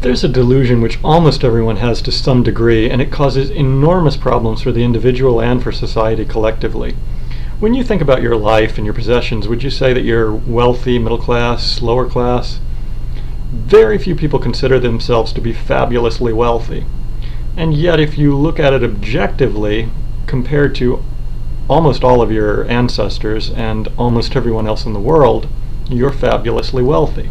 There's a delusion which almost everyone has to some degree, and it causes enormous problems for the individual and for society collectively. When you think about your life and your possessions, would you say that you're wealthy, middle class, lower class? Very few people consider themselves to be fabulously wealthy. And yet if you look at it objectively, compared to almost all of your ancestors and almost everyone else in the world, you're fabulously wealthy.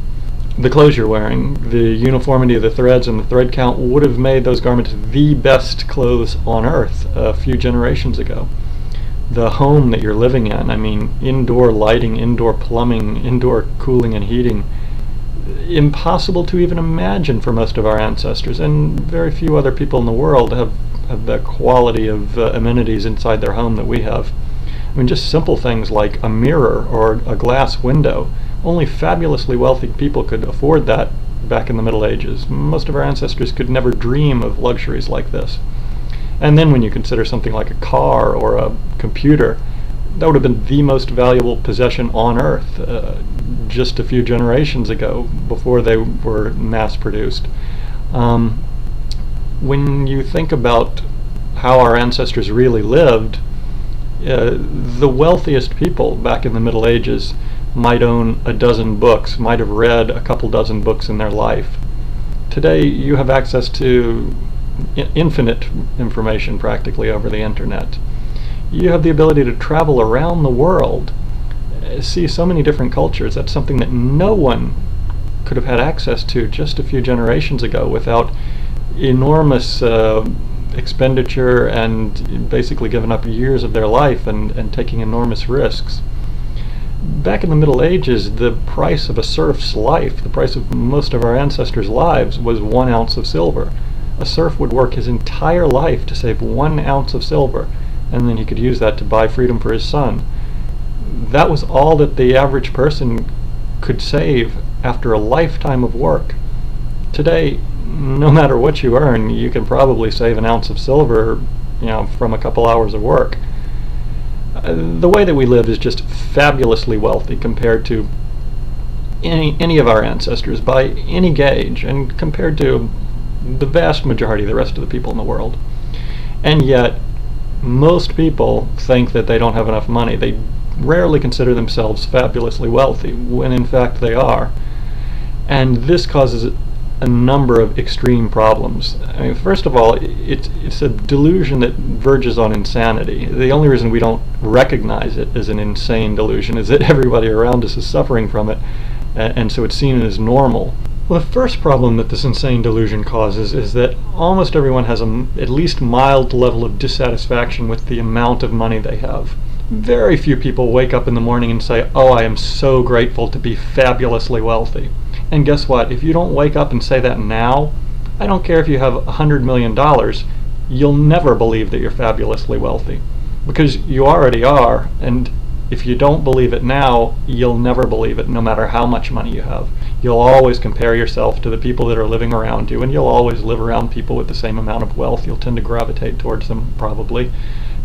The clothes you're wearing, the uniformity of the threads and the thread count would have made those garments the best clothes on earth a few generations ago. The home that you're living in, I mean, indoor lighting, indoor plumbing, indoor cooling and heating, impossible to even imagine for most of our ancestors, and very few other people in the world have the quality of amenities inside their home that we have. I mean, just simple things like a mirror or a glass window. Only fabulously wealthy people could afford that back in the Middle Ages. Most of our ancestors could never dream of luxuries like this. And then when you consider something like a car or a computer, that would have been the most valuable possession on earth just a few generations ago, before they were mass produced. When you think about how our ancestors really lived, the wealthiest people back in the Middle Ages might own a dozen books, might have read a couple dozen books in their life. Today you have access to infinite information practically over the internet. You have the ability to travel around the world, see so many different cultures. That's something that no one could have had access to just a few generations ago without enormous expenditure and basically giving up years of their life and taking enormous risks. Back in the Middle Ages, the price of a serf's life, the price of most of our ancestors' lives, was 1 ounce of silver. A serf would work his entire life to save 1 ounce of silver, and then he could use that to buy freedom for his son. That was all that the average person could save after a lifetime of work. Today, no matter what you earn, you can probably save 1 ounce of silver, from a couple hours of work. The way that we live is just fabulously wealthy compared to any of our ancestors by any gauge, and compared to the vast majority of the rest of the people in the world. And yet most people think that they don't have enough money. They rarely consider themselves fabulously wealthy, when in fact they are. And this causes a number of extreme problems. I mean, first of all, it's a delusion that verges on insanity. The only reason we don't recognize it as an insane delusion is that everybody around us is suffering from it, and so it's seen as normal. Well, the first problem that this insane delusion causes is that almost everyone has at least mild level of dissatisfaction with the amount of money they have. Very few people wake up in the morning and say, "Oh, I am so grateful to be fabulously wealthy." And guess what? If you don't wake up and say that now, I don't care if you have $100 million, you'll never believe that you're fabulously wealthy. Because you already are, and if you don't believe it now, you'll never believe it, no matter how much money you have. You'll always compare yourself to the people that are living around you, and you'll always live around people with the same amount of wealth. You'll tend to gravitate towards them, probably.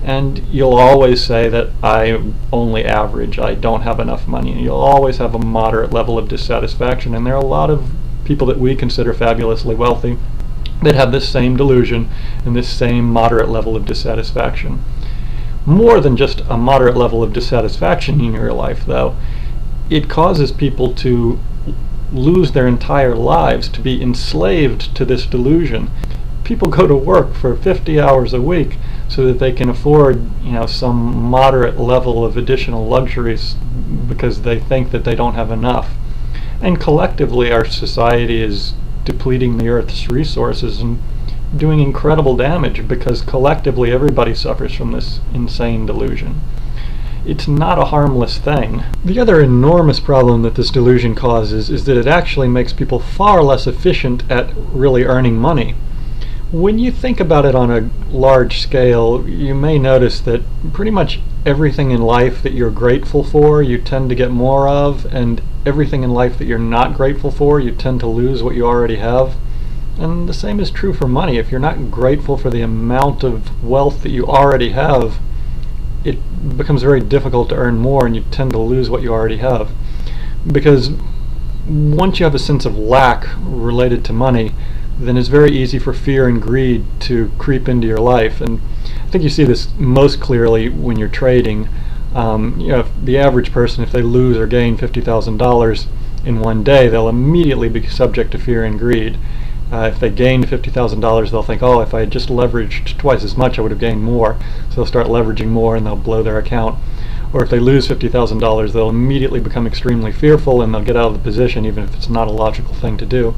And you'll always say that I'm only average, I don't have enough money. And you'll always have a moderate level of dissatisfaction. And there are a lot of people that we consider fabulously wealthy that have this same delusion and this same moderate level of dissatisfaction. More than just a moderate level of dissatisfaction in your life, though, it causes people to lose their entire lives, to be enslaved to this delusion. People go to work for 50 hours a week so that they can afford, some moderate level of additional luxuries because they think that they don't have enough. And collectively, our society is depleting the Earth's resources and doing incredible damage because collectively everybody suffers from this insane delusion. It's not a harmless thing. The other enormous problem that this delusion causes is that it actually makes people far less efficient at really earning money. When you think about it on a large scale, you may notice that pretty much everything in life that you're grateful for, you tend to get more of, and everything in life that you're not grateful for, you tend to lose what you already have. And the same is true for money. If you're not grateful for the amount of wealth that you already have, it becomes very difficult to earn more, and you tend to lose what you already have. Because once you have a sense of lack related to money, then it's very easy for fear and greed to creep into your life. And I think you see this most clearly when you're trading. The average person, if they lose or gain $50,000 in one day, they'll immediately be subject to fear and greed. If they gained $50,000, they'll think, oh, if I had just leveraged twice as much, I would have gained more. So they'll start leveraging more and they'll blow their account. Or if they lose $50,000, they'll immediately become extremely fearful and they'll get out of the position, even if it's not a logical thing to do.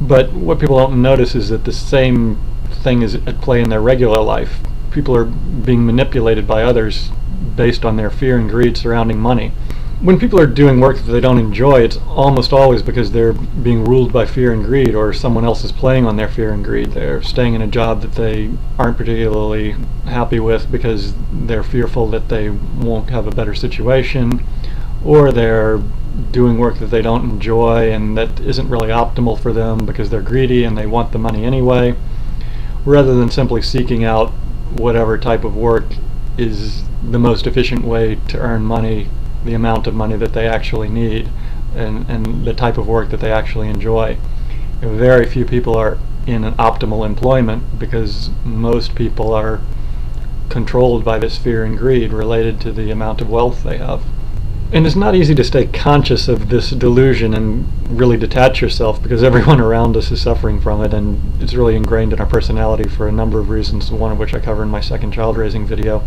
But what people don't notice is that the same thing is at play in their regular life. People are being manipulated by others based on their fear and greed surrounding money. When people are doing work that they don't enjoy, it's almost always because they're being ruled by fear and greed, or someone else is playing on their fear and greed. They're staying in a job that they aren't particularly happy with because they're fearful that they won't have a better situation, or they're doing work that they don't enjoy and that isn't really optimal for them because they're greedy and they want the money anyway, rather than simply seeking out whatever type of work is the most efficient way to earn money, the amount of money that they actually need, and the type of work that they actually enjoy. Very few people are in an optimal employment because most people are controlled by this fear and greed related to the amount of wealth they have. And it's not easy to stay conscious of this delusion and really detach yourself, because everyone around us is suffering from it, and it's really ingrained in our personality for a number of reasons, one of which I cover in my second child raising video.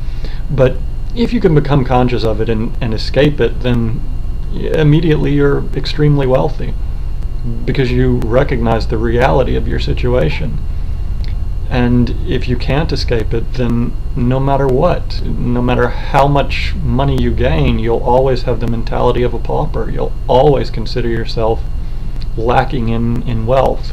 But if you can become conscious of it and escape it, then immediately you're extremely wealthy, because you recognize the reality of your situation. And if you can't escape it, then no matter what, no matter how much money you gain, you'll always have the mentality of a pauper. You'll always consider yourself lacking in wealth.